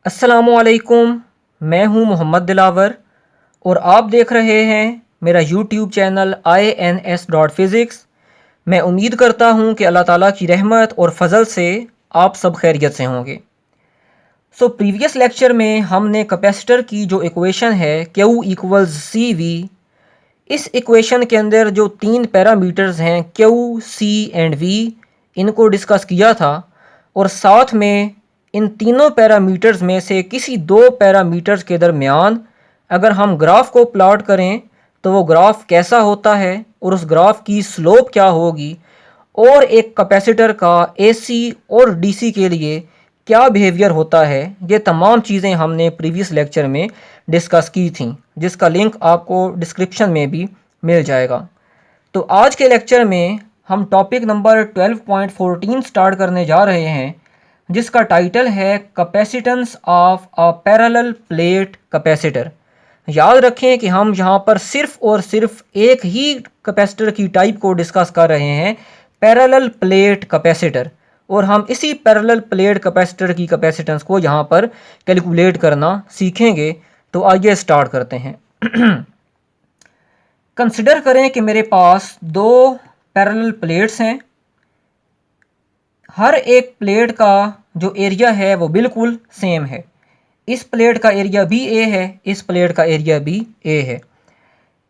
अस्सलामुअलैकुम। मैं हूं मोहम्मद दिलावर और आप देख रहे हैं मेरा यूट्यूब चैनल INS.Physics। मैं उम्मीद करता हूं कि अल्लाह ताला की रहमत और फजल से आप सब खैरियत से होंगे। प्रीवियस लेक्चर में हमने कैपेसिटर की जो इक्वेशन है Q इक्वल्स सी वी, इस इक्वेशन के अंदर जो तीन पैरामीटर्स हैं Q, C एंड V, इनको डिस्कस किया था और साथ में इन तीनों पैरामीटर्स में से किसी दो पैरामीटर्स के दरमियान अगर हम ग्राफ को प्लॉट करें तो वो ग्राफ कैसा होता है और उस ग्राफ की स्लोप क्या होगी और एक कैपेसिटर का AC और DC के लिए क्या बिहेवियर होता है। ये तमाम चीज़ें हमने प्रीवियस लेक्चर में डिस्कस की थी, जिसका लिंक आपको डिस्क्रिप्शन में भी मिल जाएगा। तो आज के लेक्चर में हम टॉपिक नंबर 12.14 स्टार्ट करने जा रहे हैं, जिसका टाइटल है capacitance of a parallel plate capacitor. याद रखें कि हम यहाँ पर सिर्फ और सिर्फ एक ही कैपेसिटर की टाइप को डिस्कस कर रहे हैं, पैरेलल प्लेट कैपेसिटर, और हम इसी पैरेलल प्लेट कैपेसिटर की कैपेसिटेंस को यहाँ पर कैलकुलेट करना सीखेंगे। तो आइए स्टार्ट करते हैं। कंसिडर करें कि मेरे पास दो पैरेलल प्लेट्स हैं। हर एक प्लेट का जो एरिया है वो बिल्कुल सेम है। इस प्लेट का एरिया भी ए है, इस प्लेट का एरिया भी ए है।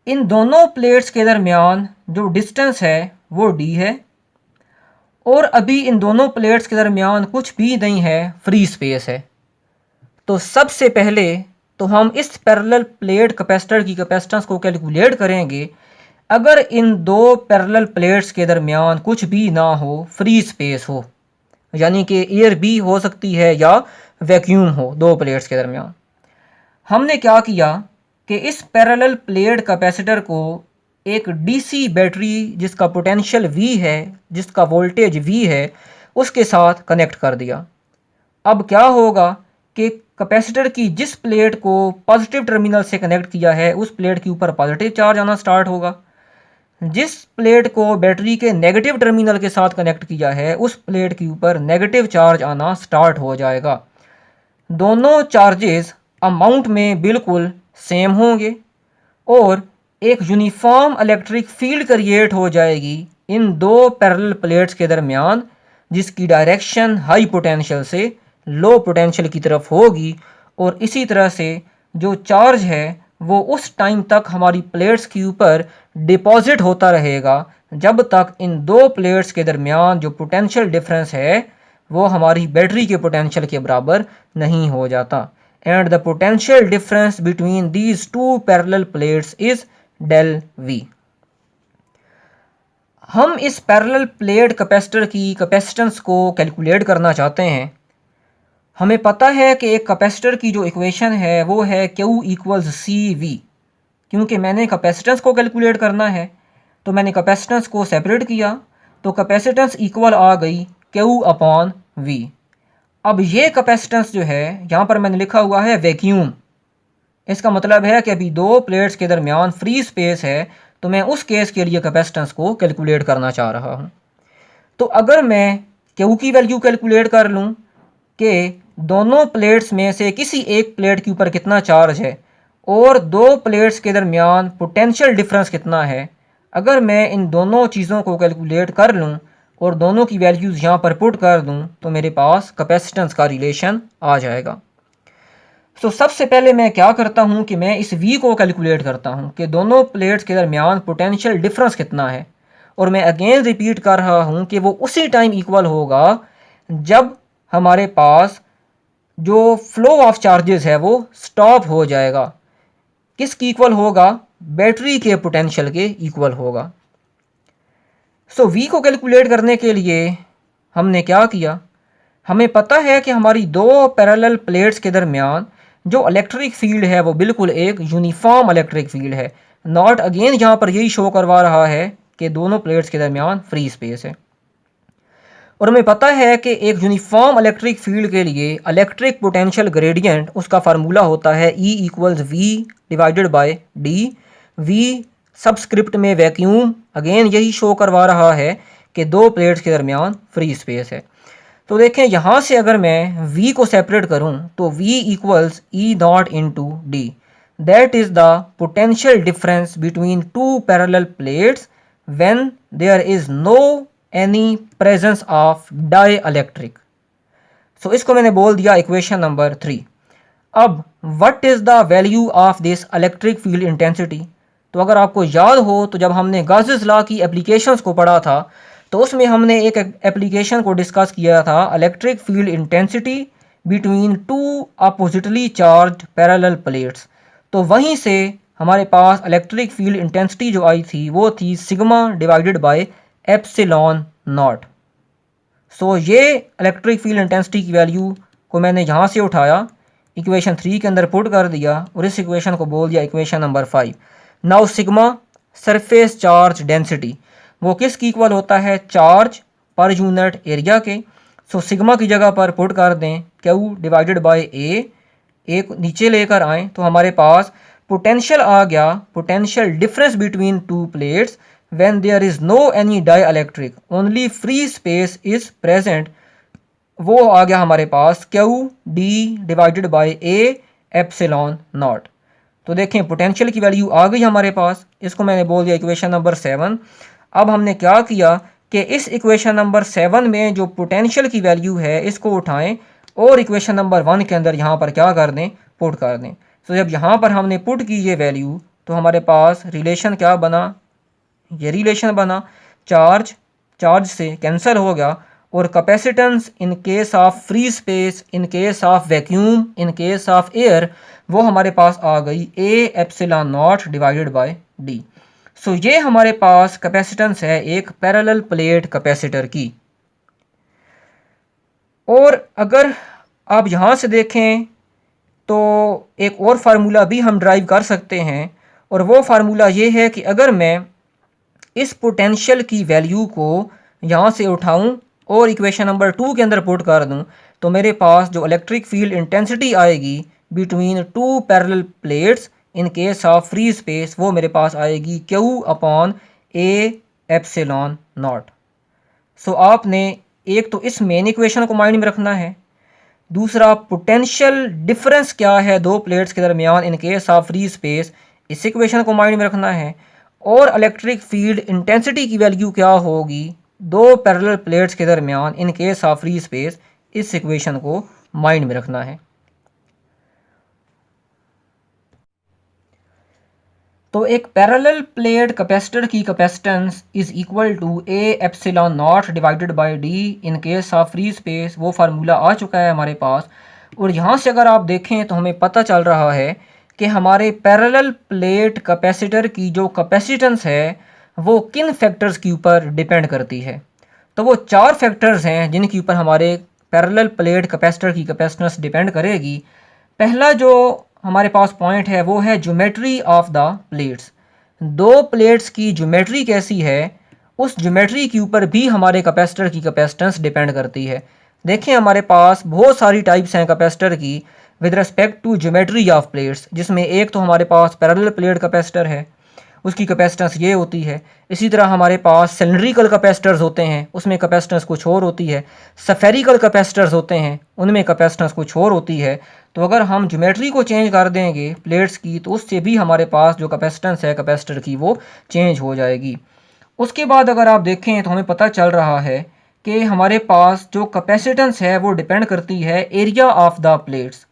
इन दोनों प्लेट्स के दरमियान जो डिस्टेंस है वो डी है और अभी इन दोनों प्लेट्स के दरमियान कुछ भी नहीं है, फ्री स्पेस है। तो सबसे पहले तो हम इस पैरेलल प्लेट कैपेसिटर की कैपेसिटेंस को कैलकुलेट करेंगे अगर इन दो पैरेलल प्लेट्स के दरमियान कुछ भी ना हो, फ्री स्पेस हो, यानी कि एयर भी हो सकती है या वैक्यूम हो दो प्लेट्स के दरमियान। हमने क्या किया कि इस पैरेलल प्लेट कैपेसिटर को एक डीसी बैटरी जिसका पोटेंशियल V है, जिसका वोल्टेज V है, उसके साथ कनेक्ट कर दिया। अब क्या होगा कि कैपेसिटर की जिस प्लेट को पॉजिटिव टर्मिनल से कनेक्ट किया है उस प्लेट के ऊपर पॉजिटिव चार्ज आना स्टार्ट होगा। जिस प्लेट को बैटरी के नेगेटिव टर्मिनल के साथ कनेक्ट किया है उस प्लेट के ऊपर नेगेटिव चार्ज आना स्टार्ट हो जाएगा। दोनों चार्जेस अमाउंट में बिल्कुल सेम होंगे और एक यूनिफॉर्म इलेक्ट्रिक फील्ड क्रिएट हो जाएगी इन दो पैरेलल प्लेट्स के दरमियान, जिसकी डायरेक्शन हाई पोटेंशियल से लो पोटेंशियल की तरफ होगी। और इसी तरह से जो चार्ज है वो उस टाइम तक हमारी प्लेट्स के ऊपर डिपॉजिट होता रहेगा जब तक इन दो प्लेट्स के दरमियान जो पोटेंशियल डिफरेंस है वो हमारी बैटरी के पोटेंशियल के बराबर नहीं हो जाता। And the potential difference between these two parallel plates is del V। हम इस पैरेलल प्लेट कैपेसिटर की कैपेसिटेंस को कैलकुलेट करना चाहते हैं। हमें पता है कि एक कैपेसिटर की जो इक्वेशन है वो है Q इक्वल्स सी वी। क्योंकि मैंने कैपेसिटेंस को कैलकुलेट करना है तो मैंने कैपेसिटेंस को सेपरेट किया, तो कैपेसिटेंस इक्वल आ गई Q अपॉन V। अब ये कैपेसिटेंस जो है यहाँ पर मैंने लिखा हुआ है वैक्यूम। इसका मतलब है कि अभी दो प्लेट्स के दरमियान फ्री स्पेस है, तो मैं उस केस के लिए कैपेसिटेंस को कैलकुलेट करना चाह रहा हूँ। तो अगर मैं Q की वैल्यू कैलकुलेट कर लूँ कि दोनों प्लेट्स में से किसी एक प्लेट के ऊपर कितना चार्ज है और दो प्लेट्स के दरमियान पोटेंशियल डिफरेंस कितना है, अगर मैं इन दोनों चीज़ों को कैलकुलेट कर लूँ और दोनों की वैल्यूज़ यहाँ पर पुट कर दूँ तो मेरे पास कैपेसिटेंस का रिलेशन आ जाएगा। सबसे पहले मैं क्या करता हूँ कि मैं इस V को कैलकुलेट करता हूँ कि दोनों प्लेट्स के दरमियान पोटेंशियल डिफरेंस कितना है, और मैं अगेन रिपीट कर रहा हूँ कि वो उसी टाइम इक्वल होगा जब हमारे पास जो फ्लो ऑफ चार्जेस है वो स्टॉप हो जाएगा। किसकी इक्वल होगा? बैटरी के पोटेंशियल के इक्वल होगा। V को कैलकुलेट करने के लिए हमने क्या किया, हमें पता है कि हमारी दो पैरेलल प्लेट्स के दरमियान जो इलेक्ट्रिक फील्ड है वो बिल्कुल एक यूनिफॉर्म इलेक्ट्रिक फील्ड है। नॉट अगेन यहाँ पर यही शो करवा रहा है कि दोनों प्लेट्स के दरमियान फ्री स्पेस है। और हमें पता है कि एक यूनिफॉर्म इलेक्ट्रिक फील्ड के लिए इलेक्ट्रिक पोटेंशियल ग्रेडियंट उसका फार्मूला होता है E equals V divided by D। V subscript में वैक्यूम, अगेन यही शो करवा रहा है कि दो प्लेट्स के दरमियान फ्री स्पेस है। तो देखें यहाँ से अगर मैं v को सेपरेट करूँ तो v equals E naught into D, that is the potential difference between two parallel plates when there is no any presence of dielectric. So इसको मैंने बोल दिया इक्वेशन नंबर 3। अब what is the value of this electric field intensity. तो अगर आपको याद हो तो जब हमने गाउस लॉ की एप्लीकेशंस को पढ़ा था तो उसमें हमने एक एप्लीकेशन को डिस्कस किया था, electric field intensity between two oppositely charged parallel plates. तो वहीं से हमारे पास इलेक्ट्रिक फील्ड इंटेंसिटी जो आई थी वो थी sigma divided by epsilon naught. So ये इलेक्ट्रिक फील्ड इंटेंसिटी की वैल्यू को मैंने यहाँ से उठाया, इक्वेशन 3 के अंदर पुट कर दिया और इस इक्वेशन को बोल दिया equation number 5। Now sigma surface charge density वो किसकी इक्वल होता है, चार्ज पर यूनिट एरिया के। सो सिग्मा की जगह पर पुट कर दें क्यू डिवाइडेड बाय ए, एक नीचे लेकर आएँ तो हमारे पास पोटेंशियल आ गया, potential difference between to plates when there is no any dielectric only free space is present, वो आ गया हमारे पास Q D divided by A epsilon naught. तो देखें पोटेंशियल की वैल्यू आ गई हमारे पास, इसको मैंने बोल दिया इक्वेशन नंबर 7। अब हमने क्या किया कि इस इक्वेशन नंबर 7 में जो पोटेंशियल की वैल्यू है इसको उठाएं और इक्वेशन नंबर 1 के अंदर यहाँ पर क्या कर दें, पुट कर दें। तो जब यहाँ पर हमने पुट की ये वैल्यू तो हमारे पास रिलेशन क्या बना, ये रिलेशन बना, चार्ज चार्ज से कैंसिल हो गया और capacitance in case of free space, in case of vacuum, in case of air वो हमारे पास आ गई A epsilon naught divided by D. So ये हमारे पास कैपेसिटेंस है एक पैरेलल प्लेट कैपेसिटर की। और अगर आप यहाँ से देखें तो एक और फार्मूला भी हम ड्राइव कर सकते हैं और वो फार्मूला ये है कि अगर मैं इस पोटेंशियल की वैल्यू को यहाँ से उठाऊं और इक्वेशन नंबर 2 के अंदर पुट कर दूं तो मेरे पास जो इलेक्ट्रिक फील्ड इंटेंसिटी आएगी between two parallel plates in case of free space वो मेरे पास आएगी Q upon A epsilon naught. So आपने एक तो इस मेन इक्वेशन को माइंड में रखना है, दूसरा पोटेंशियल डिफरेंस क्या है दो प्लेट्स के दरमियान in case of free space, इस इक्वेशन को माइंड में रखना है, और इलेक्ट्रिक फील्ड इंटेंसिटी की वैल्यू क्या होगी दो पैरेलल प्लेट्स के दरमियान in case of free space, इस इक्वेशन को माइंड में रखना है। तो एक पैरेलल प्लेट कैपेसिटर की capacitance is equal to A epsilon naught divided by d in case of free space, वो फार्मूला आ चुका है हमारे पास। और यहाँ से अगर आप देखें तो हमें पता चल रहा है कि हमारे पैरेलल प्लेट कैपेसिटर की जो कैपेसिटेंस है वो किन फैक्टर्स के ऊपर डिपेंड करती है। तो वो 4 फैक्टर्स हैं जिनके ऊपर हमारे पैरेलल प्लेट कैपेसिटर की कैपेसिटेंस डिपेंड करेगी। पहला जो हमारे पास पॉइंट है वो है ज्योमेट्री ऑफ द प्लेट्स। दो प्लेट्स की ज्योमेट्री कैसी है उस ज्योमेट्री के ऊपर भी हमारे कैपेसिटर की कैपेसिटेंस डिपेंड करती है। देखें हमारे पास बहुत सारी टाइप्स हैं कैपेसिटर की with respect to geometry of plates, जिसमें एक तो हमारे पास पैरेलल प्लेट कैपेसिटर है, उसकी कैपेसिटेंस ये होती है। इसी तरह हमारे पास सिलिंड्रिकल कैपेसिटर्स होते हैं, उसमें कैपेसिटेंस कुछ और होती है। स्फेरिकल कैपेसिटर्स होते हैं, उनमें कैपेसिटेंस कुछ और होती है। तो अगर हम ज्योमेट्री को चेंज कर देंगे प्लेट्स की तो उससे भी हमारे पास जो कैपेसिटेंस है कैपेसिटर की वो चेंज हो जाएगी। उसके बाद अगर आप देखें तो हमें पता चल रहा है कि हमारे पास जो कैपेसिटेंस है वो डिपेंड करती है एरिया ऑफ द प्लेट्स।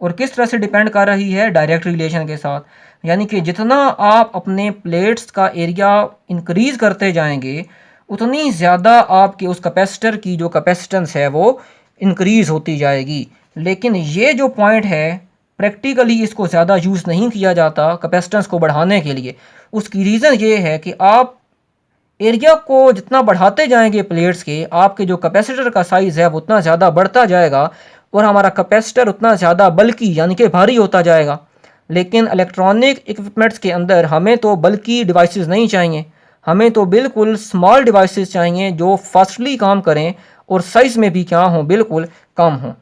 और किस तरह से डिपेंड कर रही है, डायरेक्ट रिलेशन के साथ, यानी कि जितना आप अपने प्लेट्स का एरिया इंक्रीज़ करते जाएंगे उतनी ज़्यादा आपके उस कैपेसिटर की जो कैपेसिटेंस है वो इंक्रीज़ होती जाएगी। लेकिन ये जो पॉइंट है प्रैक्टिकली इसको ज़्यादा यूज़ नहीं किया जाता कैपेसिटेंस को बढ़ाने के लिए। उसकी रीज़न ये है कि आप एरिया को जितना बढ़ाते जाएंगे प्लेट्स के, आपके जो कैपेसिटर का साइज़ है वो उतना ज़्यादा बढ़ता जाएगा और हमारा कैपेसिटर उतना ज़्यादा बल्कि यानी कि भारी होता जाएगा। लेकिन इलेक्ट्रॉनिक इक्विपमेंट्स के अंदर हमें तो बल्कि डिवाइसेस नहीं चाहिए, हमें तो बिल्कुल स्मॉल डिवाइसेस चाहिए जो फास्टली काम करें और साइज़ में भी क्या हों, बिल्कुल कम हों।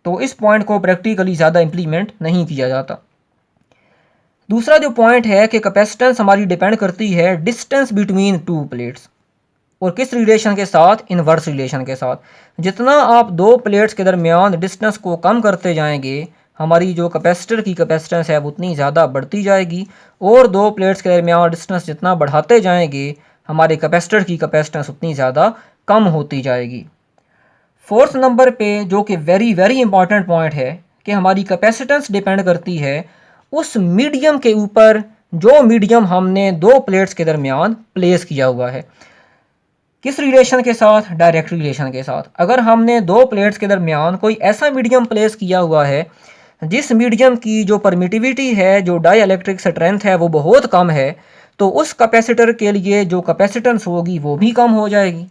तो इस पॉइंट को प्रैक्टिकली ज़्यादा इम्प्लीमेंट नहीं किया जाता। दूसरा जो पॉइंट है कि कैपेसिटेंस हमारी डिपेंड करती है डिस्टेंस बिटवीन टू प्लेट्स। और किस रिलेशन के साथ, इनवर्स रिलेशन के साथ। जितना आप दो प्लेट्स के दरमियान डिस्टेंस को कम करते जाएंगे, हमारी जो कैपेसिटर की कैपेसिटेंस है वो उतनी ज़्यादा बढ़ती जाएगी, और दो प्लेट्स के दरमियान डिस्टेंस जितना बढ़ाते जाएंगे, हमारे कैपेसिटर की कैपेसिटेंस उतनी ज़्यादा कम होती जाएगी। फोर्थ नंबर पे जो कि वेरी वेरी इंपॉर्टेंट पॉइंट है कि हमारी कैपेसिटेंस डिपेंड करती है उस मीडियम के ऊपर जो मीडियम हमने दो प्लेट्स के दरमियान प्लेस किया हुआ है। किस रिलेशन के साथ? डायरेक्ट रिलेशन के साथ। अगर हमने दो प्लेट्स के दरमियान कोई ऐसा मीडियम प्लेस किया हुआ है जिस मीडियम की जो परमिटिविटी है, जो डाइइलेक्ट्रिक स्ट्रेंथ है वो बहुत कम है, तो उस कैपेसिटर के लिए जो कैपेसिटेंस होगी वो भी कम हो जाएगी।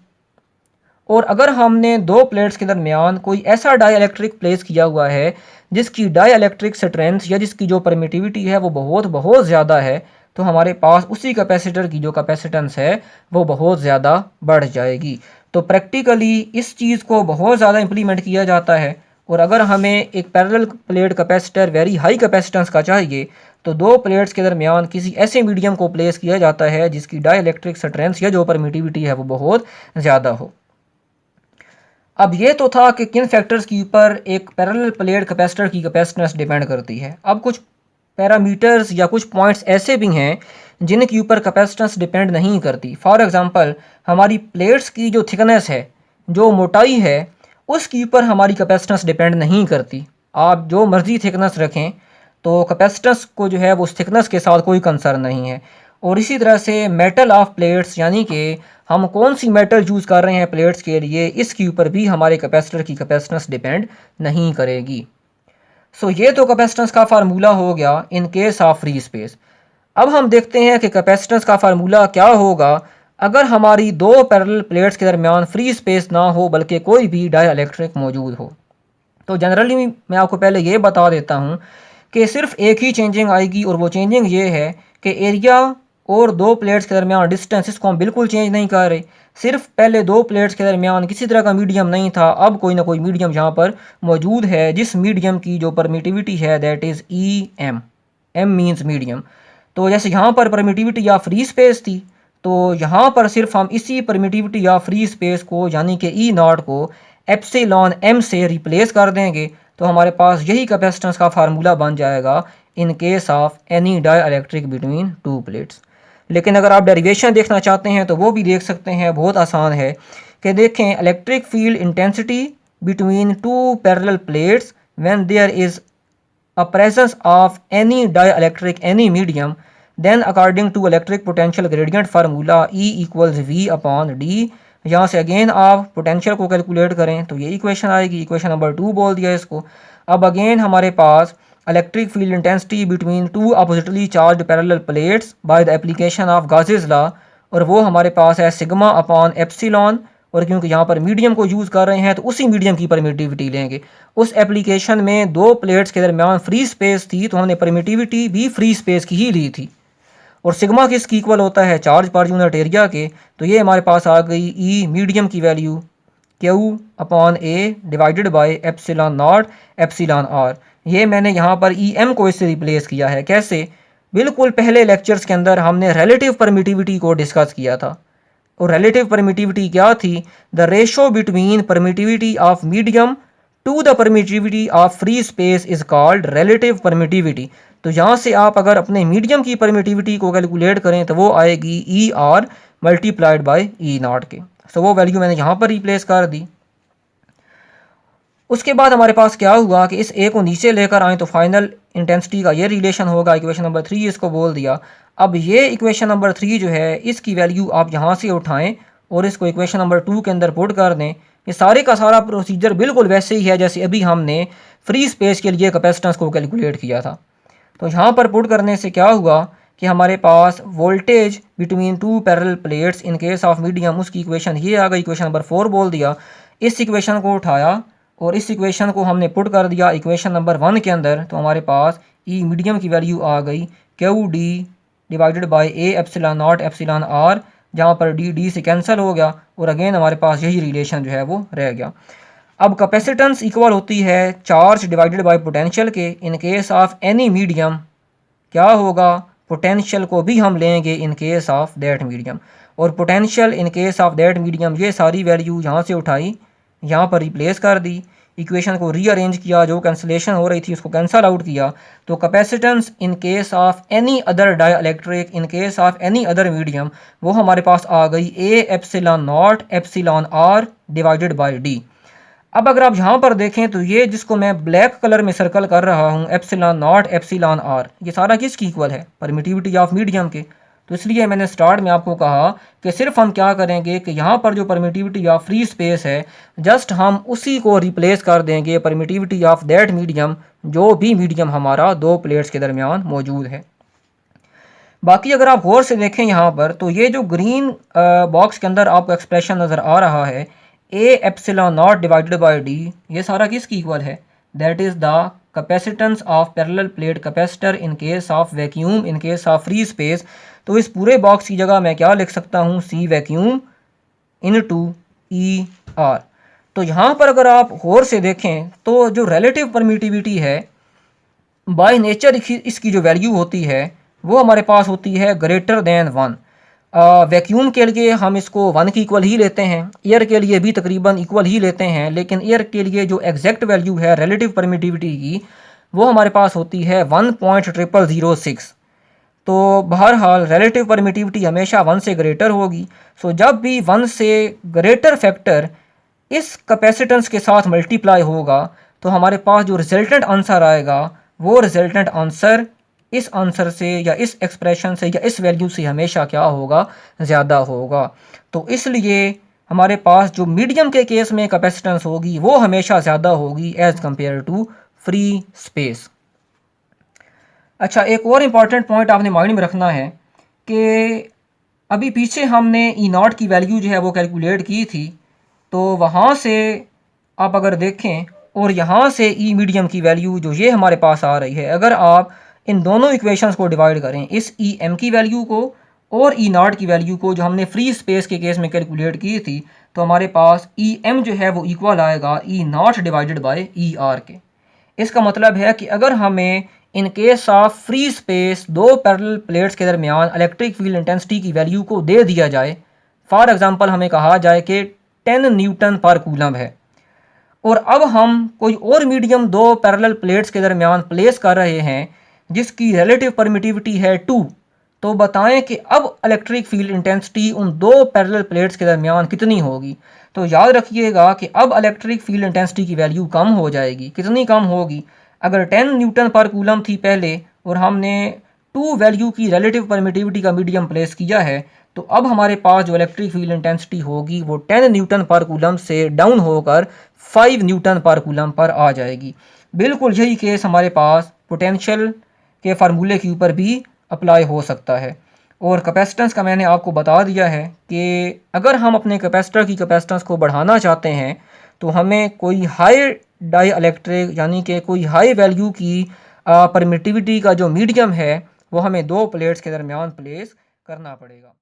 और अगर हमने दो प्लेट्स के दरमियान कोई ऐसा डाइइलेक्ट्रिक प्लेस किया हुआ है जिसकी डाइइलेक्ट्रिक स्ट्रेंथ या जिसकी जो परमिटिविटी है वो बहुत बहुत ज़्यादा है, तो हमारे पास उसी कैपेसिटर की जो कैपेसिटेंस है वो बहुत ज़्यादा बढ़ जाएगी। तो प्रैक्टिकली इस चीज़ को बहुत ज़्यादा इम्प्लीमेंट किया जाता है। और अगर हमें एक parallel plate capacitor very high capacitance का चाहिए, तो दो प्लेट्स के दरमियान किसी ऐसे मीडियम को प्लेस किया जाता है जिसकी डाइइलेक्ट्रिक स्ट्रेंथ या जो परमिटिविटी है वो बहुत ज़्यादा हो। अब ये तो था कि किन फैक्टर्स के ऊपर एक पैरेलल प्लेट कैपेसिटर की कैपेसिटेंस डिपेंड करती है। अब कुछ पैरामीटर्स या कुछ पॉइंट्स ऐसे भी हैं जिनके ऊपर कैपेसिटेंस डिपेंड नहीं करती। फॉर एग्जांपल, हमारी प्लेट्स की जो थिकनेस है, जो मोटाई है, उसके ऊपर हमारी कैपेसिटेंस डिपेंड नहीं करती। आप जो मर्ज़ी थिकनेस रखें तो कैपेसिटेंस को जो है वो उस थिकनेस के साथ कोई कंसर्न नहीं है। और इसी तरह से मेटल ऑफ प्लेट्स, यानी कि हम कौन सी मेटल यूज़ कर रहे हैं प्लेट्स के लिए, इसके ऊपर भी हमारे कैपेसिटर की कैपेसिटेंस डिपेंड नहीं करेगी। सो ये तो कैपेसिटेंस का फार्मूला हो गया इन केस ऑफ फ्री स्पेस। अब हम देखते हैं कि कैपेसिटेंस का फार्मूला क्या होगा अगर हमारी दो पैरेलल प्लेट्स के दरमियान फ्री स्पेस ना हो बल्कि कोई भी डाइइलेक्ट्रिक मौजूद हो। तो जनरली मैं आपको पहले ये बता देता हूँ कि सिर्फ एक ही चेंजिंग आएगी, और वो चेंजिंग ये है कि एरिया और दो प्लेट्स के दरमियान डिस्टेंस, इसको हम बिल्कुल चेंज नहीं कर रहे। सिर्फ पहले दो प्लेट्स के दरमियान किसी तरह का मीडियम नहीं था, अब कोई ना कोई मीडियम यहाँ पर मौजूद है, जिस मीडियम की जो परमिटिविटी है that is E M. M means medium. तो जैसे यहाँ पर परमिटिविटी या फ्री स्पेस थी, तो यहाँ पर सिर्फ हम इसी परमिटिविटी या फ्री स्पेस को यानी कि ई नॉट को एप्सिलॉन एम से रिप्लेस कर देंगे, तो हमारे पास यही कैपेसिटेंस का फार्मूला बन जाएगा इन case of any dielectric between two plates. लेकिन अगर आप डेरिवेशन देखना चाहते हैं तो वो भी देख सकते हैं, बहुत आसान है। कि देखें, electric field intensity between two parallel plates when there is a presence of any dielectric any medium, then according to electric potential gradient formula E equals V upon D। यहाँ से अगेन आप पोटेंशियल को calculate करें तो ये equation आएगी, equation number 2 बोल दिया इसको। अब अगेन हमारे पास electric field intensity between two oppositely charge parallel plates by the application of Gauss's law, और वो हमारे पास है सिग्मा अपॉन एप्सिलॉन। और क्योंकि यहाँ पर मीडियम को यूज़ कर रहे हैं तो उसी मीडियम की परमिटिविटी लेंगे। उस एप्लीकेशन में दो प्लेट्स के दरमियान फ्री स्पेस थी, तो हमने परमिटिविटी भी फ्री स्पेस की ही ली थी। और सिग्मा किसकी इक्वल होता है? चार्ज पर यूनिट एरिया के। तो ये हमारे पास आ गई ई मीडियम की value Q upon A divided by epsilon naught epsilon r. ये मैंने यहाँ पर ई एम को इससे रिप्लेस किया है। कैसे? बिल्कुल पहले लेक्चर्स के अंदर हमने रिलेटिव परमिटिविटी को डिस्कस किया था, और रिलेटिव परमिटिविटी क्या थी? The ratio between permittivity of medium to the permittivity of free space is called relative permittivity. तो यहाँ से आप अगर अपने मीडियम की परमिटिविटी को कैलकुलेट करें तो वो आएगी E R multiplied by E not के। सो वो वैल्यू मैंने यहाँ पर रिप्लेस कर दी। उसके बाद हमारे पास क्या हुआ कि इस ए को नीचे लेकर आए तो फाइनल इंटेंसिटी का ये रिलेशन होगा, इक्वेशन नंबर 3 इसको बोल दिया। अब ये इक्वेशन नंबर 3 जो है इसकी वैल्यू आप यहाँ से उठाएं और इसको इक्वेशन नंबर 2 के अंदर पुट कर दें। ये सारे का सारा प्रोसीजर बिल्कुल वैसे ही है जैसे अभी हमने फ्री स्पेस के लिए कैपेसिटेंस को कैलकुलेट किया था। तो यहाँ पर पुट करने से क्या हुआ कि हमारे पास voltage between two parallel plates in case of medium, उसकी इक्वेशन ये आ गई, इक्वेशन नंबर 4 बोल दिया। इस इक्वेशन को उठाया और इस इक्वेशन को हमने पुट कर दिया इक्वेशन नंबर 1 के अंदर, तो हमारे पास ई मीडियम की वैल्यू आ गई Q D divided by A epsilon naught epsilon r, जहाँ पर डी डी से कैंसिल हो गया और अगेन हमारे पास यही रिलेशन जो है वो रह गया। अब कैपेसिटेंस इक्वल होती है चार्ज डिवाइडेड बाय पोटेंशियल के। In case of any medium क्या होगा? पोटेंशियल को भी हम लेंगे in case of that medium. और potential in case of that medium, ये सारी वैल्यू यहाँ से उठाई, यहाँ पर रिप्लेस कर दी, इक्वेशन को रीअरेंज किया, जो कैंसिलेशन हो रही थी उसको कैंसल आउट किया, तो capacitance in case of any other dielectric in case of any other medium वो हमारे पास आ गई A epsilon naught epsilon r divided by d. अब अगर आप यहाँ पर देखें तो ये जिसको मैं ब्लैक कलर में सर्कल कर रहा हूँ एप्सिलॉन नॉट एप्सिलॉन आर, ये सारा किसकी इक्वल है? परमिटिविटी ऑफ मीडियम के। तो इसलिए मैंने स्टार्ट में आपको कहा कि सिर्फ हम क्या करेंगे कि यहाँ पर जो परमिटिविटी ऑफ फ्री स्पेस है जस्ट हम उसी को रिप्लेस कर देंगे परमिटिविटी ऑफ दैट मीडियम, जो भी मीडियम हमारा दो प्लेट्स के दरमियान मौजूद है। बाकी अगर आप गौर से देखें यहाँ पर तो ये जो ग्रीन बॉक्स के अंदर आपको एक्सप्रेशन नज़र आ रहा है ए epsilon naught divided by D, ये सारा किसकी इक्वल है? That is the capacitance of parallel plate capacitor in case of vacuum in case of free space. तो इस पूरे बॉक्स की जगह मैं क्या लिख सकता हूँ? C vacuum into E R. तो यहाँ पर अगर आप गौर से देखें तो जो रिलेटिव परमिटिविटी है बाय नेचर इसकी जो वैल्यू होती है वो हमारे पास होती है ग्रेटर देन 1। वैक्यूम के लिए हम इसको 1 की इक्वल ही लेते हैं, एयर के लिए भी तकरीबन इक्वल ही लेते हैं, लेकिन एयर के लिए जो एग्जैक्ट वैल्यू है रिलेटिव परमिटिविटी की वो हमारे पास होती है 1.0006। तो बहरहाल रिलेटिव परमिटिविटी हमेशा 1 से ग्रेटर होगी। सो जब भी 1 से ग्रेटर फैक्टर इस कैपेसिटेंस के साथ मल्टीप्लाई होगा तो हमारे पास जो रिजल्टेंट आंसर आएगा वो रिजल्टेंट आंसर इस आंसर से या इस एक्सप्रेशन से या इस वैल्यू से हमेशा क्या होगा? ज़्यादा होगा। तो इसलिए हमारे पास जो मीडियम के केस में कैपेसिटेंस होगी वो हमेशा ज़्यादा होगी as compared to free space. अच्छा, एक और इम्पॉर्टेंट पॉइंट आपने माइंड में रखना है कि अभी पीछे हमने ई नॉट की वैल्यू जो है वो कैलकुलेट की थी, तो वहाँ से आप अगर देखें और यहाँ से ई मीडियम की वैल्यू जो ये हमारे पास आ रही है, अगर आप इन दोनों इक्वेशंस को डिवाइड करें, इस ई एम की वैल्यू को और ई नॉट की वैल्यू को जो हमने फ्री स्पेस के केस में कैलकुलेट की थी, तो हमारे पास ई एम जो है वो इक्वल आएगा E naught divided by E R के। इसका मतलब है कि अगर हमें in case of free space दो पैरेलल प्लेट्स के दरमियान इलेक्ट्रिक फील्ड इंटेंसिटी की वैल्यू को दे दिया जाए, फॉर एग्जांपल हमें कहा जाए कि 10 न्यूटन पर कूलम है, और अब हम कोई और मीडियम दो पैरेलल प्लेट्स के दरमियान प्लेस कर रहे हैं जिसकी रिलेटिव परमिटिविटी है 2, तो बताएं कि अब इलेक्ट्रिक फील्ड इंटेंसिटी उन दो पैरेलल प्लेट्स के दरमियान कितनी होगी? तो याद रखिएगा कि अब इलेक्ट्रिक फील्ड इंटेंसिटी की वैल्यू कम हो जाएगी। कितनी कम होगी? अगर 10 न्यूटन पर कूलम थी पहले और हमने 2 वैल्यू की रिलेटिव परमिटिविटी का मीडियम प्लेस किया है, तो अब हमारे पास जो इलेक्ट्रिक फील्ड इंटेंसिटी होगी वो 10 न्यूटन पर कूलम से डाउन होकर 5 न्यूटन पर कूलम पर आ जाएगी। बिल्कुल यही केस हमारे पास पोटेंशियल के फार्मूले के ऊपर भी अप्लाई हो सकता है। और कैपेसिटेंस का मैंने आपको बता दिया है कि अगर हम अपने कैपेसिटर की कैपेसिटेंस को बढ़ाना चाहते हैं तो हमें कोई हाई डाई इलेक्ट्रिक यानी कि कोई हाई वैल्यू की परमिटिविटी का जो मीडियम है वो हमें दो प्लेट्स के दरमियान प्लेस करना पड़ेगा।